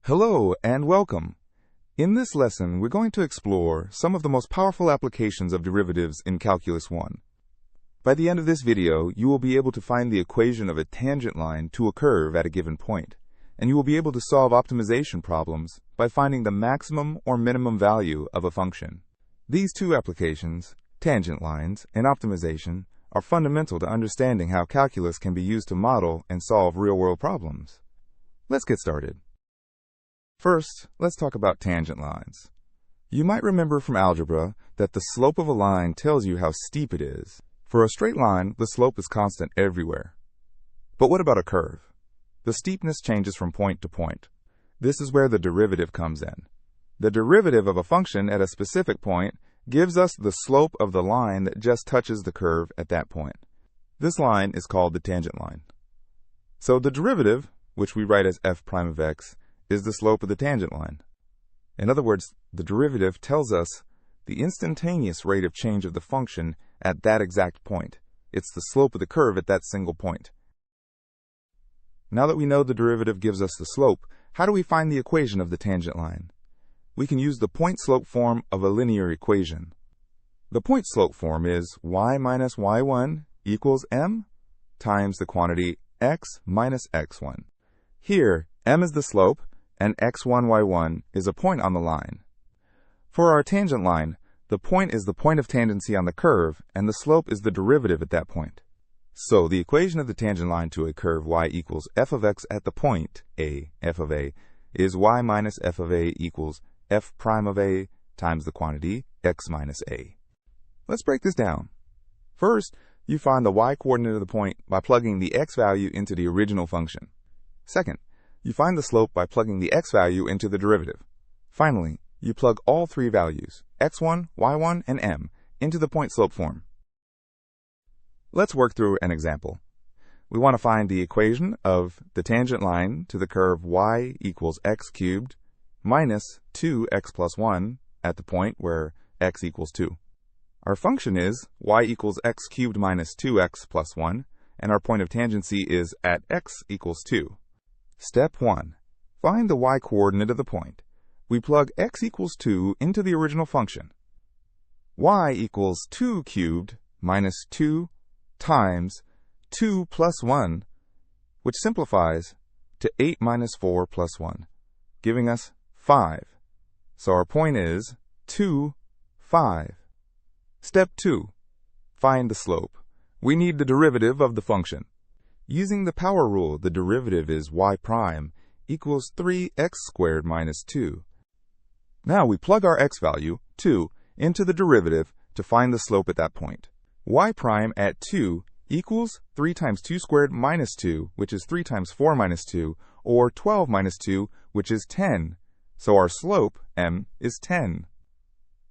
Hello and welcome. In this lesson, we're going to explore some of the most powerful applications of derivatives in Calculus 1. By the end of this video, you will be able to find the equation of a tangent line to a curve at a given point, and you will be able to solve optimization problems by finding the maximum or minimum value of a function. These two applications, tangent lines and optimization, are fundamental to understanding how calculus can be used to model and solve real-world problems. Let's get started. First, let's talk about tangent lines. You might remember from algebra that the slope of a line tells you how steep it is. For a straight line, the slope is constant everywhere. But what about a curve? The steepness changes from point to point. This is where the derivative comes in. The derivative of a function at a specific point gives us the slope of the line that just touches the curve at that point. This line is called the tangent line. So the derivative, which we write as f prime of x, is the slope of the tangent line. In other words, the derivative tells us the instantaneous rate of change of the function at that exact point. It's the slope of the curve at that single point. Now that we know the derivative gives us the slope, how do we find the equation of the tangent line? We can use the point-slope form of a linear equation. The point-slope form is y minus y1 equals m times the quantity x minus x1. Here, m is the slope, and x1, y1 is a point on the line. For our tangent line, the point is the point of tangency on the curve, and the slope is the derivative at that point. So the equation of the tangent line to a curve y equals f of x at the point a, f of a, is y minus f of a equals f prime of a times the quantity x minus a. Let's break this down. First, you find the y-coordinate of the point by plugging the x value into the original function. Second, you find the slope by plugging the x value into the derivative. Finally, you plug all three values, x1, y1, and m, into the point-slope form. Let's work through an example. We want to find the equation of the tangent line to the curve y equals x cubed minus 2x plus 1 at the point where x equals 2. Our function is y equals x cubed minus 2x plus 1, and our point of tangency is at x equals 2. Step 1. Find the y-coordinate of the point. We plug x equals 2 into the original function. Y equals 2 cubed minus 2 times 2 plus 1, which simplifies to 8 minus 4 plus 1, giving us 5. So our point is 2, 5. Step 2. Find the slope. We need the derivative of the function. Using the power rule, the derivative is y prime equals 3x squared minus 2. Now we plug our x value, 2, into the derivative to find the slope at that point. Y prime at 2 equals 3 times 2 squared minus 2, which is 3 times 4 minus 2, or 12 minus 2, which is 10. So our slope, m, is 10.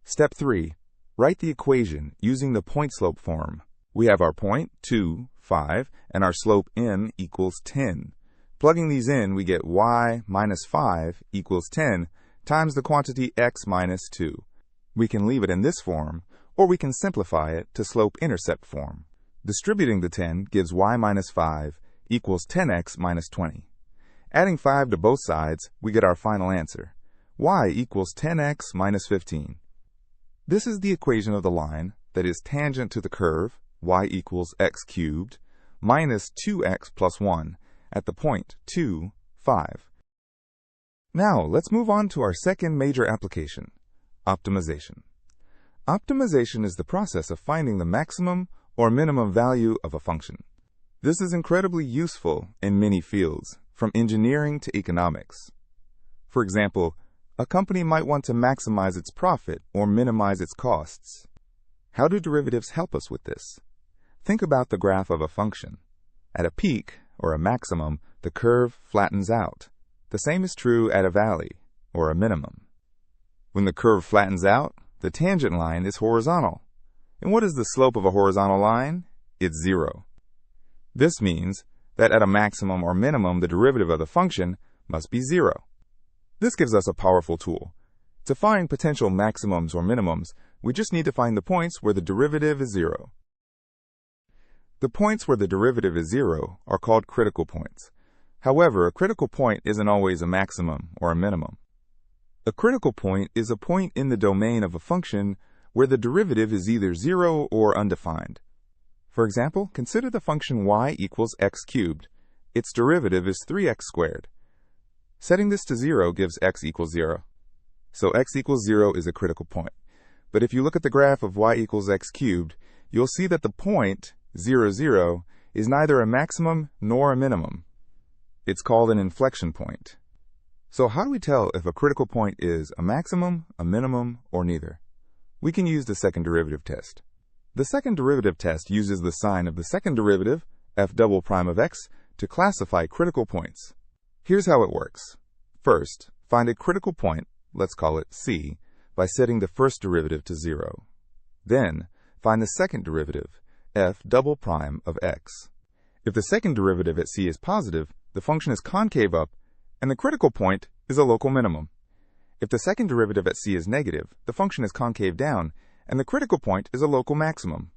Step 3. Write the equation using the point-slope form. We have our point, 2, 5, and our slope, m, equals 10. Plugging these in, we get y minus 5 equals 10 times the quantity x minus 2. We can leave it in this form, or we can simplify it to slope-intercept form. Distributing the 10 gives y minus 5 equals 10x minus 20. Adding 5 to both sides, we get our final answer. Y equals 10x minus 15. This is the equation of the line that is tangent to the curve, y equals x cubed, minus 2x plus 1, at the point 2, 5. Now, let's move on to our second major application, optimization. Optimization is the process of finding the maximum or minimum value of a function. This is incredibly useful in many fields, from engineering to economics. For example, a company might want to maximize its profit or minimize its costs. How do derivatives help us with this? Think about the graph of a function. At a peak, or a maximum, the curve flattens out. The same is true at a valley, or a minimum. When the curve flattens out, the tangent line is horizontal. And what is the slope of a horizontal line? It's 0. This means that at a maximum or minimum, the derivative of the function must be 0. This gives us a powerful tool. To find potential maximums or minimums, we just need to find the points where the derivative is 0. The points where the derivative is 0 are called critical points. However, a critical point isn't always a maximum or a minimum. A critical point is a point in the domain of a function where the derivative is either 0 or undefined. For example, consider the function y equals x cubed. Its derivative is 3x squared. Setting this to 0 gives x equals 0. So x equals 0 is a critical point. But if you look at the graph of y equals x cubed, you'll see that the point, 0, 0, is neither a maximum nor a minimum. It's called an inflection point. So how do we tell if a critical point is a maximum, a minimum, or neither? We can use the second derivative test. The second derivative test uses the sign of the second derivative, f double prime of x, to classify critical points. Here's how it works. First, find a critical point, let's call it c, by setting the first derivative to 0. Then, find the second derivative, f double prime of x. If the second derivative at c is positive, the function is concave up, and the critical point is a local minimum. If the second derivative at c is negative, the function is concave down, and the critical point is a local maximum.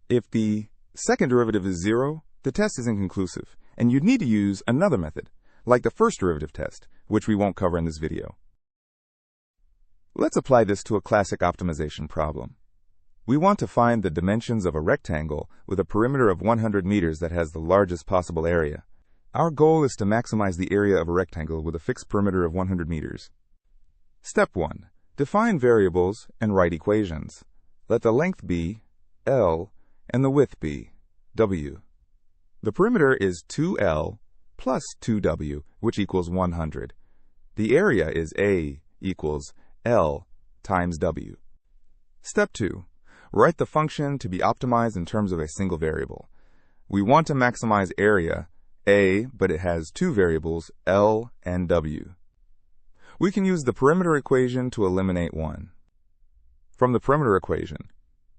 If the second derivative is 0, the test is inconclusive, and you'd need to use another method, like the first derivative test, which we won't cover in this video. Let's apply this to a classic optimization problem. We want to find the dimensions of a rectangle with a perimeter of 100 meters that has the largest possible area. Our goal is to maximize the area of a rectangle with a fixed perimeter of 100 meters. Step 1. Define variables and write equations. Let the length be L and the width be W. The perimeter is 2L plus 2W, which equals 100. The area is A equals L times W. Step 2. Write the function to be optimized in terms of a single variable. We want to maximize area A, but it has two variables, L and W. We can use the perimeter equation to eliminate one. From the perimeter equation,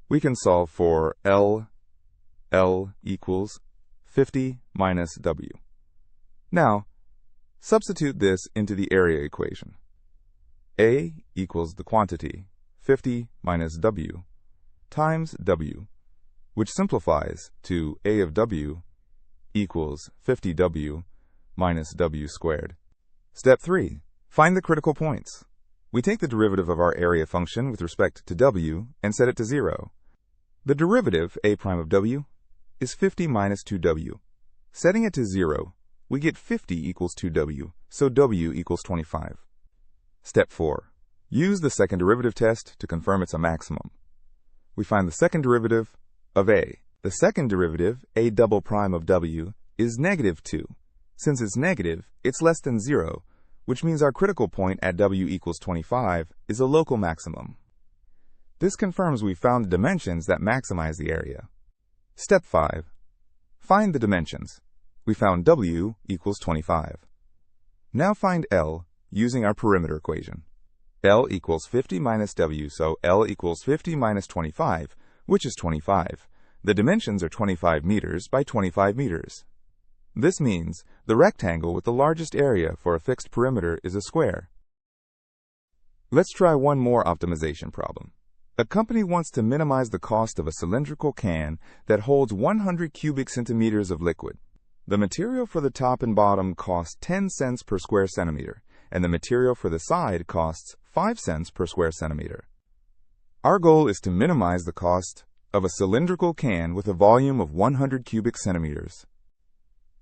we can solve for L equals 50 minus W. Now, substitute this into the area equation. A equals the quantity, 50 minus W, times W, which simplifies to A of W equals 50W minus W squared. Step 3. Find the critical points. We take the derivative of our area function with respect to W and set it to 0. The derivative, A prime of W, is 50 minus 2W. Setting it to 0, we get 50 equals 2W, so W equals 25. Step 4. Use the second derivative test to confirm it's a maximum. We find the second derivative of A. The second derivative, A double prime of W, is negative 2. Since it's negative, it's less than 0, which means our critical point at W equals 25 is a local maximum. This confirms we found the dimensions that maximize the area. Step 5. Find the dimensions. We found W equals 25. Now find L using our perimeter equation. L equals 50 minus W, so L equals 50 minus 25, which is 25. The dimensions are 25 meters by 25 meters. This means the rectangle with the largest area for a fixed perimeter is a square. Let's try one more optimization problem. A company wants to minimize the cost of a cylindrical can that holds 100 cubic centimeters of liquid. The material for the top and bottom costs 10 cents per square centimeter, and the material for the side costs 5 cents per square centimeter. Our goal is to minimize the cost of a cylindrical can with a volume of 100 cubic centimeters.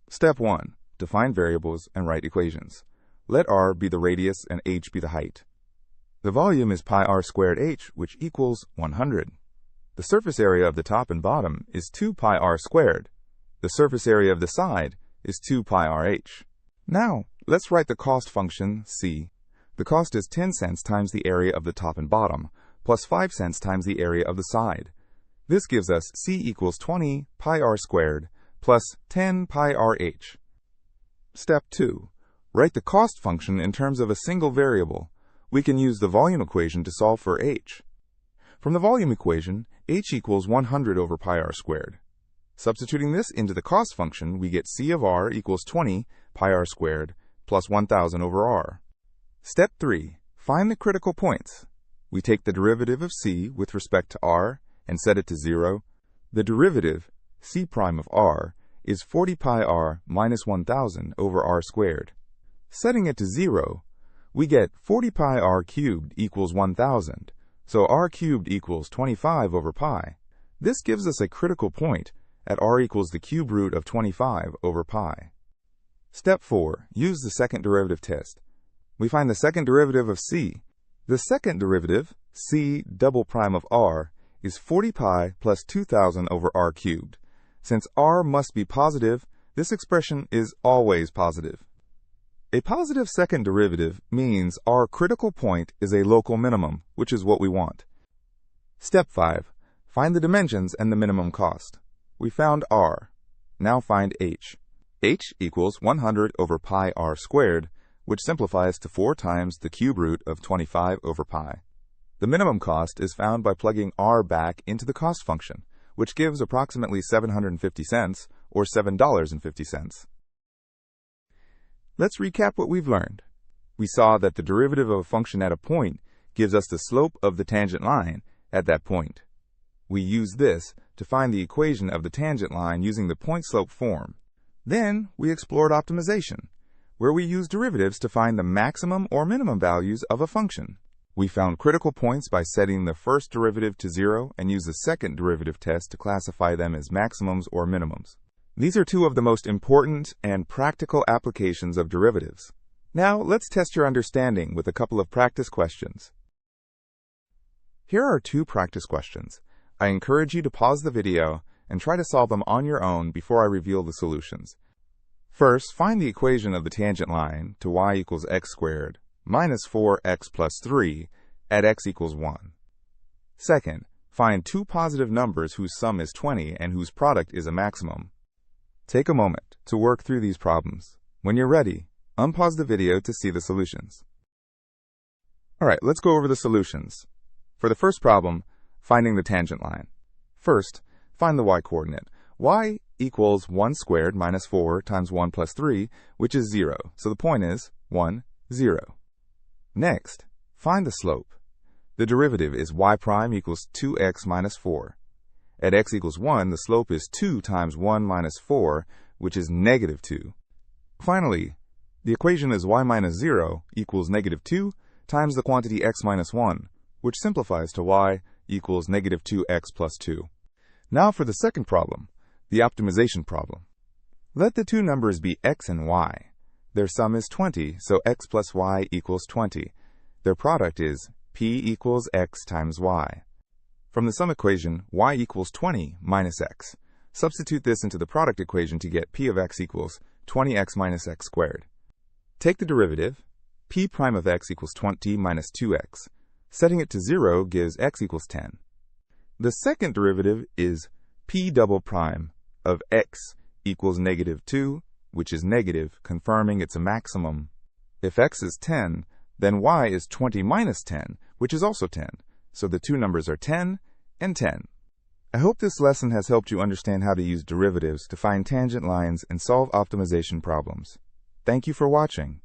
Step 1. Define variables and write equations. Let r be the radius and h be the height. The volume is pi r squared h, which equals 100. The surface area of the top and bottom is 2 pi r squared. The surface area of the side is 2 pi r h. Now, let's write the cost function, c. The cost is 10 cents times the area of the top and bottom, plus 5 cents times the area of the side. This gives us c equals 20 pi r squared, plus 10 pi r h. Step 2. Write the cost function in terms of a single variable. We can use the volume equation to solve for h. From the volume equation, h equals 100 over pi r squared. Substituting this into the cost function, we get c of r equals 20 pi r squared plus 1000 over r. Step 3. Find the critical points. We take the derivative of c with respect to r and set it to 0. The derivative, c prime of r, is 40 pi r minus 1000 over r squared. Setting it to 0, we get 40 pi r cubed equals 1000, so r cubed equals 25 over pi. This gives us a critical point at r equals the cube root of 25 over pi. Step 4. Use the second derivative test. We find the second derivative of c. The second derivative, c double prime of r, is 40 pi plus 2000 over r cubed. Since r must be positive, this expression is always positive. A positive second derivative means our critical point is a local minimum, which is what we want. Step 5. Find the dimensions and the minimum cost. We found r. Now find h. h equals 100 over pi r squared, which simplifies to 4 times the cube root of 25 over pi. The minimum cost is found by plugging r back into the cost function, which gives approximately 750 cents, or $7.50. Let's recap what we've learned. We saw that the derivative of a function at a point gives us the slope of the tangent line at that point. We use this to find the equation of the tangent line using the point-slope form. Then we explored optimization, where we use derivatives to find the maximum or minimum values of a function. We found critical points by setting the first derivative to 0 and use the second derivative test to classify them as maximums or minimums. These are two of the most important and practical applications of derivatives. Now, let's test your understanding with a couple of practice questions. Here are 2 practice questions. I encourage you to pause the video and try to solve them on your own before I reveal the solutions. First, find the equation of the tangent line to y equals x squared minus 4x plus 3 at x equals 1. Second, find 2 positive numbers whose sum is 20 and whose product is a maximum. Take a moment to work through these problems. When you're ready, unpause the video to see the solutions. Alright, let's go over the solutions. For the first problem, finding the tangent line. First, find the y-coordinate. Y equals 1 squared minus 4 times 1 plus 3, which is 0. So the point is 1, 0. Next, find the slope. The derivative is y prime equals 2x minus 4. At x equals 1, the slope is 2 times 1 minus 4, which is negative 2. Finally, the equation is y minus 0 equals negative 2 times the quantity x minus 1, which simplifies to y equals negative 2x plus 2. Now for the second problem, the optimization problem. Let the two numbers be x and y. Their sum is 20, so x plus y equals 20. Their product is p equals x times y. From the sum equation, y equals 20 minus x. Substitute this into the product equation to get p of x equals 20x minus x squared. Take the derivative. P prime of x equals 20 minus 2x. Setting it to 0 gives x equals 10. The second derivative is p double prime of x equals negative 2, which is negative, confirming it's a maximum. If x is 10, then y is 20 minus 10, which is also 10. So the two numbers are 10 and 10. I hope this lesson has helped you understand how to use derivatives to find tangent lines and solve optimization problems. Thank you for watching.